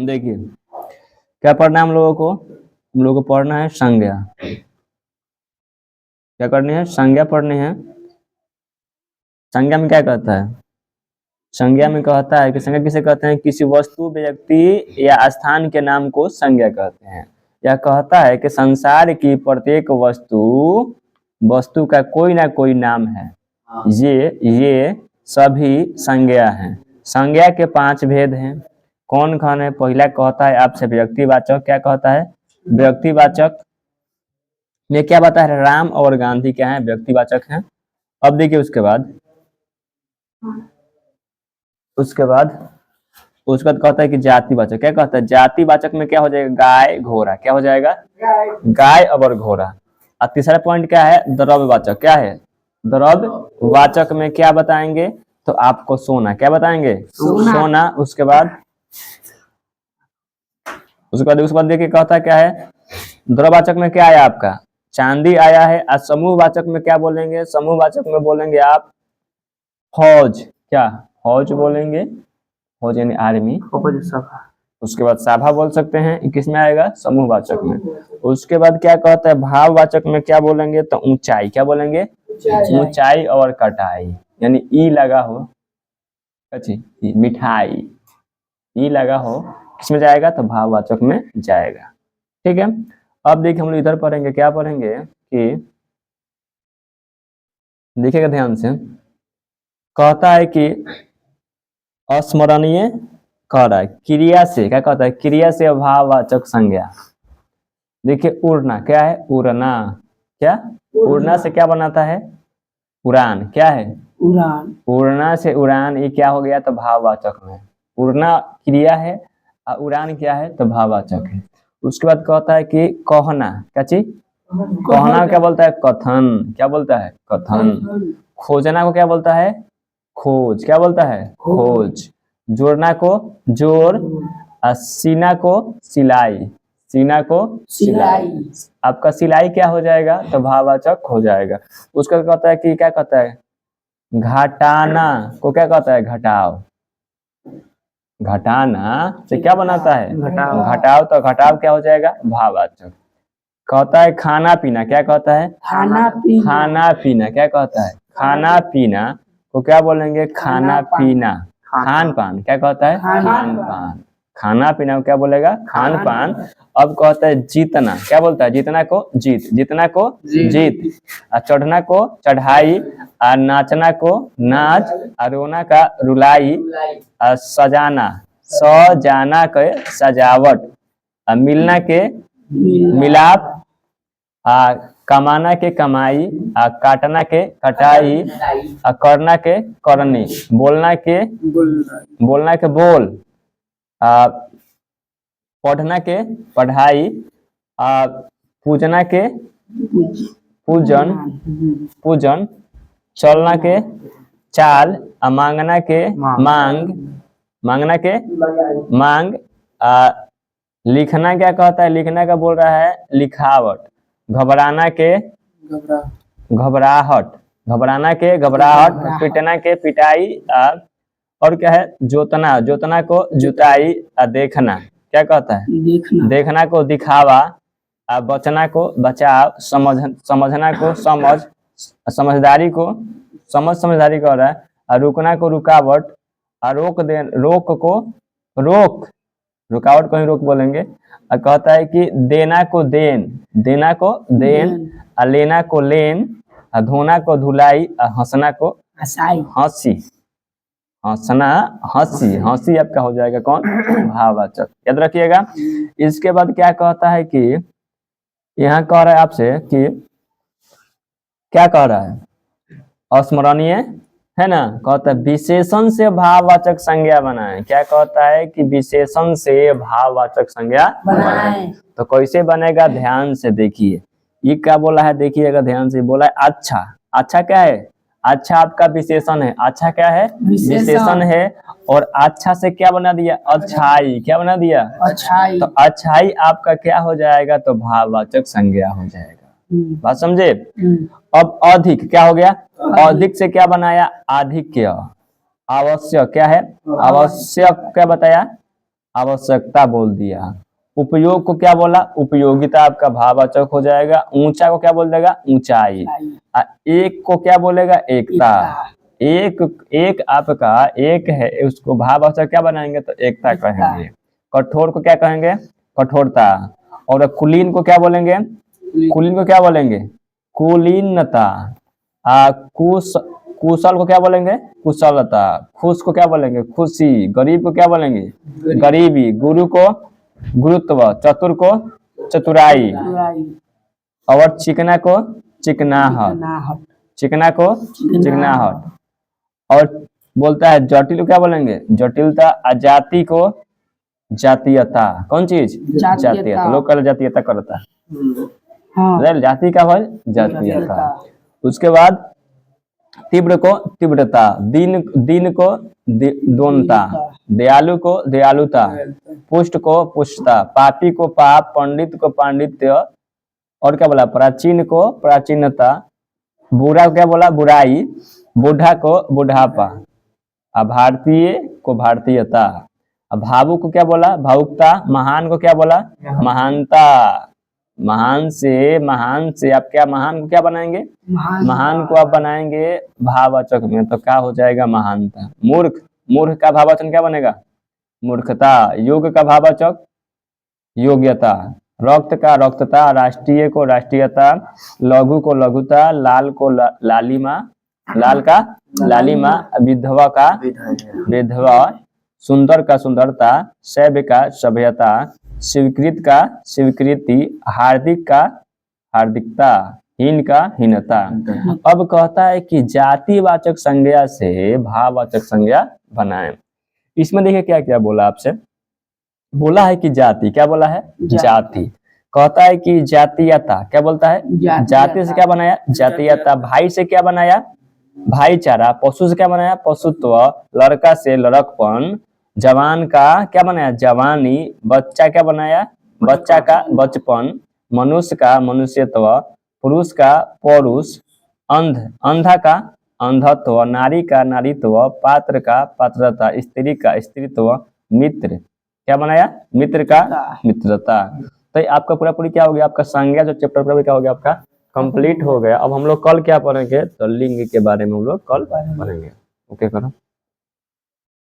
देखिए क्या पढ़ना है हम लोगों को, पढ़ना है संज्ञा। क्या करनी है? संज्ञा पढ़नी है। संज्ञा में क्या कहता है? संज्ञा में कहता है कि संज्ञा किसे कहते हैं? किसी वस्तु, व्यक्ति या स्थान के नाम को संज्ञा कहते हैं। यह कहता है कि संसार की प्रत्येक वस्तु का कोई ना कोई नाम है। ये सभी संज्ञा हैं। संज्ञा के 5 भेद हैं। कौन कौन है? पहला कहता है आपसे व्यक्तिवाचक। क्या कहता है? व्यक्तिवाचक में क्या बता है? राम और गांधी क्या है? व्यक्तिवाचक हैं। अब देखिए उसके बाद कहता है कि जातिवाचक। क्या कहता है? जातिवाचक में क्या हो जाएगा? गाय घोड़ा। क्या हो जाएगा? गाय और घोड़ा। और तीसरा पॉइंट क्या है? द्रव्यवाचक। क्या है? द्रव्यवाचक में क्या बताएंगे? तो आपको सोना। क्या बताएंगे? सोना। उसके बाद देखिए कहता क्या है? द्रव्यवाचक में क्या आया आपका? चांदी आया है। और समूहवाचक में क्या बोलेंगे? समूहवाचक में बोलेंगे आप फौज। क्या? फौज बोलेंगे। फौज यानी आर्मी। उसके बाद सभा बोल सकते हैं। किस में आएगा? समूहवाचक में। उसके बाद क्या कहता है? भाववाचक में क्या बोलेंगे? तो ऊंचाई। क्या बोलेंगे? ऊंचाई और कटाई, यानी ई लगा हो। मिठाई ई लगा हो, किसमें जाएगा? तो भाववाचक में जाएगा। ठीक है। अब देखिए हम लोग इधर पढ़ेंगे। क्या पढ़ेंगे कि देखिएगा ध्यान से। कहता है कि अस्मरणीय कह रहा है क्रिया से। क्या कहता है? क्रिया से भाववाचक संज्ञा। देखिए उड़ना। क्या है? उड़ना। क्या? उड़ना से क्या बनाता है? उड़ान। क्या है? उड़ान। उड़ना से उड़ान, ये क्या हो गया? तो भाववाचक में। उड़ना क्रिया है और उड़ान क्या है? तो भाववाचक है। उसके बाद कहता है कि कहना। क्या चीज? कहना क्या बोलता है? कथन। क्या बोलता है? कथन। खोजना को क्या बोलता है? खोज। क्या बोलता है? खोज। जोड़ना को जोड़। और सीना को सिलाई। सीना को सिलाई। आपका सिलाई क्या हो जाएगा? तो भाववाचक हो जाएगा। उसका कहता है कि क्या कहता है? घटाना को क्या कहता है? घटाव। घटाना से क्या बनाता है? घटाव। तो घटाव क्या हो जाएगा? भाववाचक। कहता है खाना पीना। क्या कहता है? खाना पीना। क्या कहता है? खाना पीना को क्या बोलेंगे? खाना पीना। खान पान। क्या कहता है? खान पान। खाना पीना को क्या बोलेगा? खान पान। अब कहता है जीतना। क्या बोलता है? जीतना को जीत। जीतना को जीत। और चढ़ना को चढ़ाई। और नाचना को नाच। और रोना का रुलाई। और सजाना सजाना के सजावट। और मिलना के मिलाप। कमाना के कमाई। काटना के कटाई। करना के करनी। बोलना के बोल। पढ़ना के पढ़ाई। पूजना के पूजन। चलना के चाल। मांगना के मांग। लिखना क्या कहता है? लिखना का बोल रहा है लिखावट। घबराना के घबराहट। पिटना के पिटाई। और क्या है? जोतना को जुताई। देखना क्या कहता है? देखना को दिखावा। बचना को बचाव। समझना को समझ। समझदारी को समझदारी कह रहा है। रुकना को रुकावट। रुकावट को ही रोक बोलेंगे। और कहता है कि देना को देन। और लेना को लेन। और धोना को धुलाई। और हंसना को हंसी। हंसी आपका हो जाएगा कौन? भाववाचक। याद रखिएगा। इसके बाद क्या कहता है कि यहाँ कह रहा है आपसे कि क्या कह रहा है? अस्मरणीय है ना। कहता है विशेषण से भाववाचक संज्ञा बनाएं। क्या कहता है? कि विशेषण से भाववाचक संज्ञा बनाएं। तो कैसे बनेगा? ध्यान से देखिए। ये क्या बोला है? देखिएगा ध्यान से। बोला है अच्छा। अच्छा क्या है? अच्छा आपका विशेषण है। अच्छा क्या है? विशेषण है। और अच्छा से क्या बना दिया? अच्छाई। क्या बना दिया? अच्छाई। तो अच्छाई आपका क्या हो जाएगा? तो भाववाचक संज्ञा हो जाएगा। बात समझे? अब अधिक क्या हो गया? अधिक से क्या बनाया? आधिक्य। आवश्यक क्या है? आवश्यक क्या बताया? आवश्यकता बोल दिया। उपयोग को क्या बोला, उपयोगिता आपका भाववाचक हो जाएगा। ऊंचा को क्या बोल देगा, ऊंचाई। एक को क्या बोलेगा, एकता। एक एक आपका एक है, उसको भाववाचक क्या बनाएंगे, तो एकता कहेंगे। कठोर को क्या कहेंगे, कठोरता। और कुलीन को क्या बोलेंगे, कुलीन को क्या बोलेंगे, कुलीनता। कुशल को क्या बोलेंगे, कुशलता। खुश को क्या बोलेंगे, खुशी। गरीब को क्या बोलेंगे, गरीबी। गुरु को गुरुत्व। चतुर को चतुराई। और चिकना को चिकनाहट। चिकना को चिकनाहट। और बोलता है जटिल को क्या बोलेंगे, जटिलता। अजाति को जातीयता। कौन चीज, जातीयता। लोग कल जातीयता करता है, जाति का फल जातीयता। उसके बाद तीव्र को तीव्रता। दीन को दीनता। दयालु को दयालुता। पुष्ट को पुष्टता। पापी को पाप। पंडित को पांडित्य। और क्या बोला, प्राचीन को प्राचीनता। बुरा को क्या बोला, बुराई। बूढ़ा को बुढ़ापा। भारतीय को भारतीयता। भावुक को क्या बोला, भावुकता। महान को क्या बोला, महानता। महान से आप क्या, महान को क्या बनाएंगे, महान को आप बनाएंगे भाववाचक में, तो क्या हो जाएगा, महानता। मूर्ख का भाववाचक क्या बनेगा, मूर्खता। योग का भाववाचक योग्यता। रक्त का रक्तता। राष्ट्रीय को राष्ट्रीयता। लघु को लघुता। लाल को लालिमा। लाल का लालिमा। विधवा का विधवा। सुंदर का सुंदरता। सभ्य का सभ्यता। स्वीकृत का स्वीकृति। हार्दिक का हार्दिकता। हीन का हीनता। अब कहता है कि जातिवाचक संज्ञा से भाववाचक संज्ञा बनाएं। इसमें देखिए क्या क्या बोला आपसे, बोला है कि जाति, क्या बोला है, जाति। कहता है कि जातीयता, क्या बोलता है, जाति से क्या बनाया, जातीयता। भाई से क्या बनाया, भाईचारा। पशु से क्या बनाया, पशुत्व। लड़का से लड़कपन। जवान का क्या बनाया, जवानी। बच्चा क्या बनाया, बच्चा का बचपन। मनुष्य का मनुष्यत्व। पुरुष का पौरुष। अंधा का अंधत्व। नारी का नारीत्व। पात्र का पात्रता। स्त्री का स्त्रीत्व। मित्र क्या बनाया, मित्र का मित्रता। तो आपका पूरा पूरी क्या हो गया, आपका संज्ञा जो चैप्टर पूरा क्या हो गया, आपका कंप्लीट हो गया। अब हम लोग कल क्या पढ़ेंगे, तो लिंग के बारे में हम लोग कल पढ़ेंगे। ओके करो।